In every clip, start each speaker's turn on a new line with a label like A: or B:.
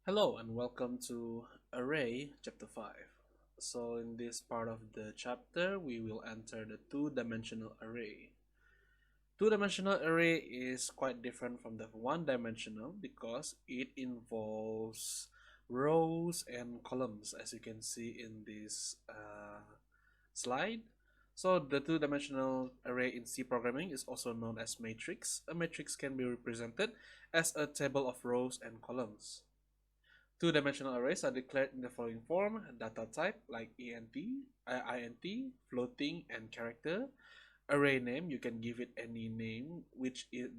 A: Hello and welcome to Array Chapter 5. So in this part of the chapter, we will enter the two-dimensional array. Two-dimensional array is quite different from the one-dimensional because it involves rows and columns, as you can see in this slide. So the two-dimensional array in C programming is also known as matrix. A matrix can be represented as a table of rows and columns. Two-dimensional arrays are declared in the following form: data type like int, floating, and character. Array name, you can give it any name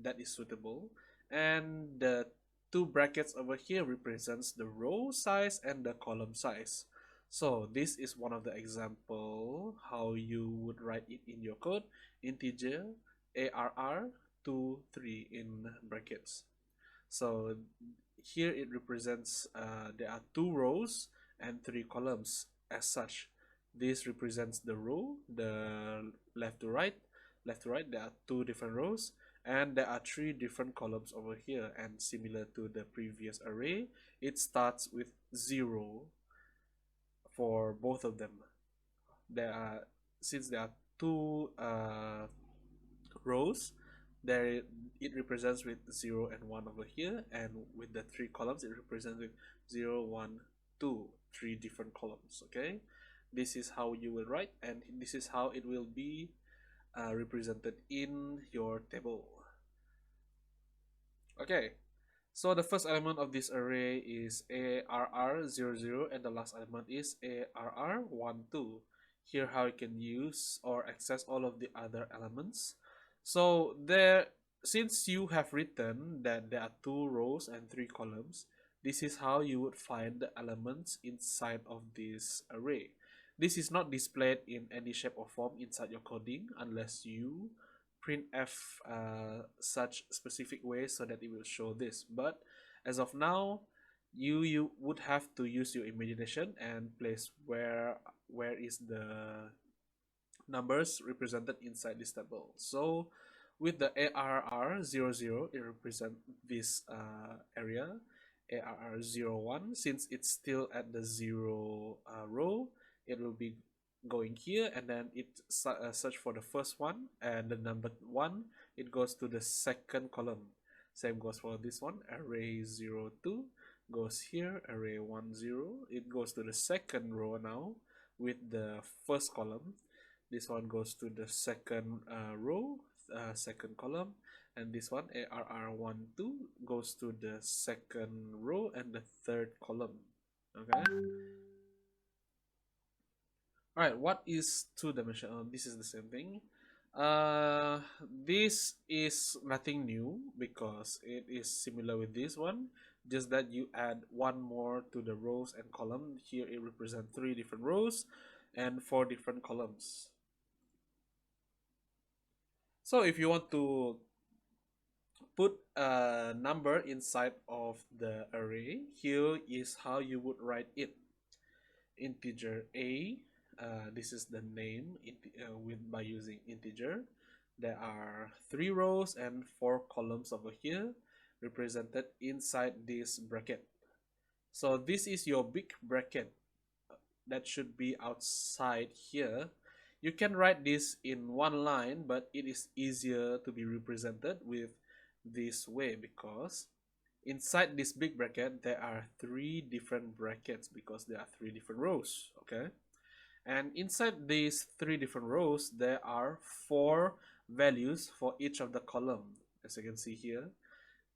A: that is suitable. And the two brackets over here represents the row size and the column size. So this is one of the example how you would write it in your code: integer arr 2 3 in brackets. So here it represents there are two rows and three columns. As such, this represents the row, the left to right. There are two different rows, and there are three different columns over here. And similar to the previous array, it starts with 0 for both of them. Since there are two rows, there it represents with 0 and 1 over here, and with the three columns it represents with 0 1 2, three different columns. Okay, this is how you will write, and this is how it will be represented in your table. Okay, so the first element of this array is arr00, and the last element is arr12. Here how you can use or access all of the other elements. So since you have written that there are two rows and three columns, this is how you would find the elements inside of this array. This is not displayed in any shape or form inside your coding unless you printf such specific way so that it will show this. But as of now, you would have to use your imagination and place where is the numbers represented inside this table. So with the ARR00, it represents this area. ARR01, since it's still at the 0 row, it will be going here, and then it search for the first one, and the number 1, it goes to the second column. Same goes for this one. Array02 goes here. Array10, it goes to the second row now with the first column. This one goes to the second row, second column, and this one ARR12 goes to the second row and the third column. Okay. All right, what is two-dimensional? This is the same thing. This is nothing new because it is similar with this one, just that you add one more to the rows and column. Here it represents three different rows and four different columns. So if you want to put a number inside of the array, here is how you would write it. Integer a, this is the name by using integer. There are three rows and four columns over here represented inside this bracket. So this is your big bracket that should be outside here. You can write this in one line, but it is easier to be represented with this way because inside this big bracket there are three different brackets because there are three different rows. Okay, and inside these three different rows there are four values for each of the column, as you can see here,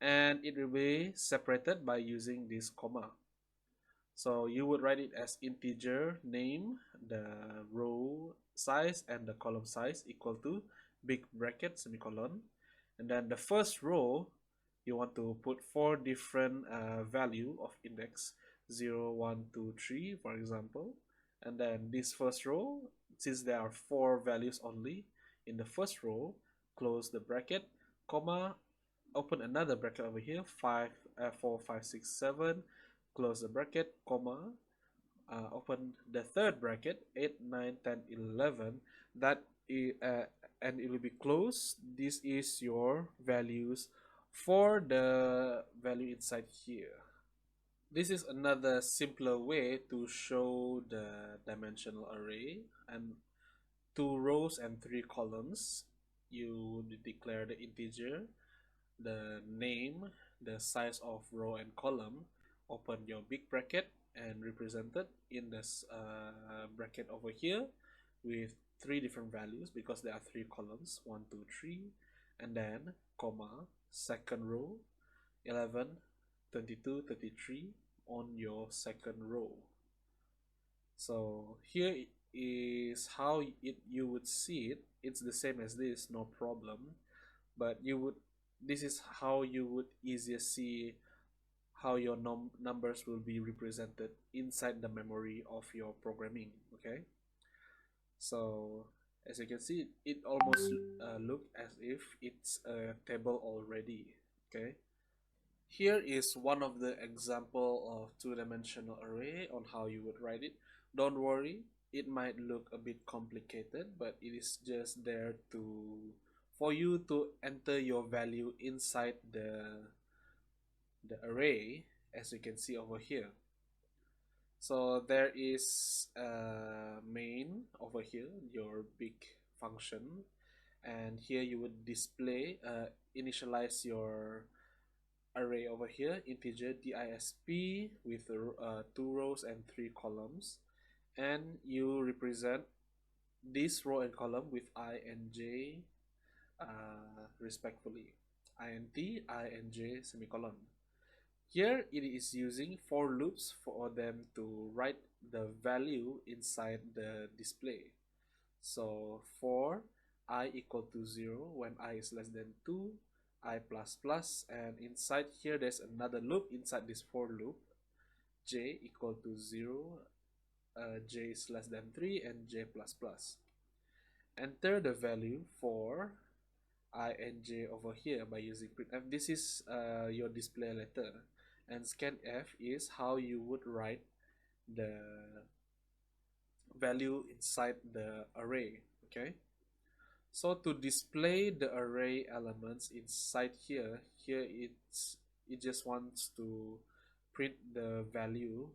A: and it will be separated by using this comma. So you would write it as integer name, the row size and the column size equal to big bracket semicolon, and then the first row you want to put four different value of index 0 1 2 3 for example, and then this first row, since there are four values only in the first row, close the bracket, comma, open another bracket over here, 4 5 6 7, close the bracket, comma, open the third bracket, 8 9 10 11, that and it will be closed. This is your values for the value inside here. This is another simpler way to show the dimensional array, and two rows and three columns. You declare the integer, the name, the size of row and column, open your big bracket and represent it in this bracket over here with three different values because there are three columns, 1, 2, 3, and then comma, second row, 11, 22, 33 on your second row. So here is how you would see it. It's the same as this, no problem. But this is how you would easier see how your numbers will be represented inside the memory of your programming. Okay, so as you can see, it almost look as if it's a table already. Okay, here is one of the example of two-dimensional array on how you would write it. Don't worry, it might look a bit complicated, but it is just there to for you to enter your value inside the array, as you can see over here. So there is a main over here, your big function, and here you would display initialize your array over here, integer disp with two rows and three columns, and you represent this row and column with I and j respectfully, int, I and j semicolon. Here it is using for loops for them to write the value inside the display. So for I equal to 0 when I is less than 2, I plus plus, and inside here there's another loop inside this for loop, j equal to 0, j is less than 3, and j plus plus. Enter the value for I and j over here by using printf. This is your display letter, and scanf is how you would write the value inside the array. Okay, so to display the array elements inside here, it just wants to print the value.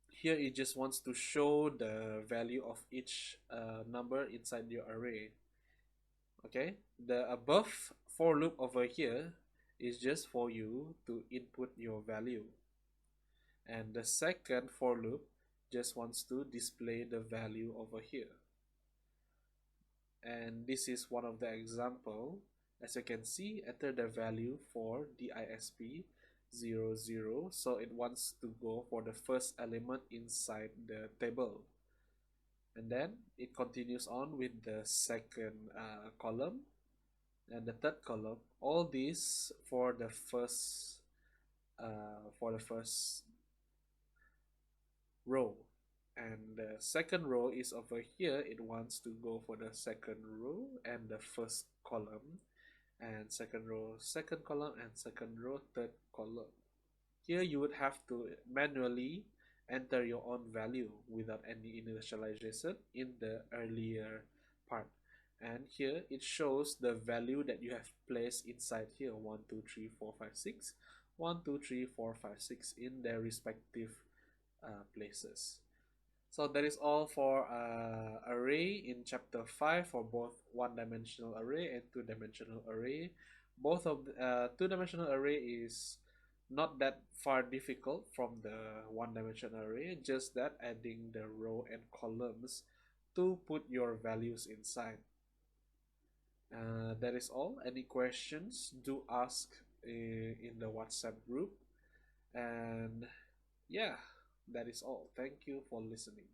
A: Here it just wants to show the value of each number inside your array. Okay, the above for loop over here is just for you to input your value, and the second for loop just wants to display the value over here. And this is one of the example. As you can see, enter the value for disp 00, so it wants to go for the first element inside the table, and then it continues on with the second column and the third column. All these for the first row, and the second row is over here. It wants to go for the second row and the first column, and second row, second column, and second row, third column. Here you would have to manually enter your own value without any initialization in the earlier part. And here it shows the value that you have placed inside here, 1, 2, 3, 4, 5, 6, 1, 2, 3, 4, 5, 6 in their respective places. So that is all for array in chapter 5 for both one-dimensional array and two-dimensional array. Both of the two-dimensional array is not that far difficult from the one-dimensional array, just that adding the row and columns to put your values inside. That is all. Any questions, do ask in the WhatsApp group. And yeah, that is all. Thank you for listening.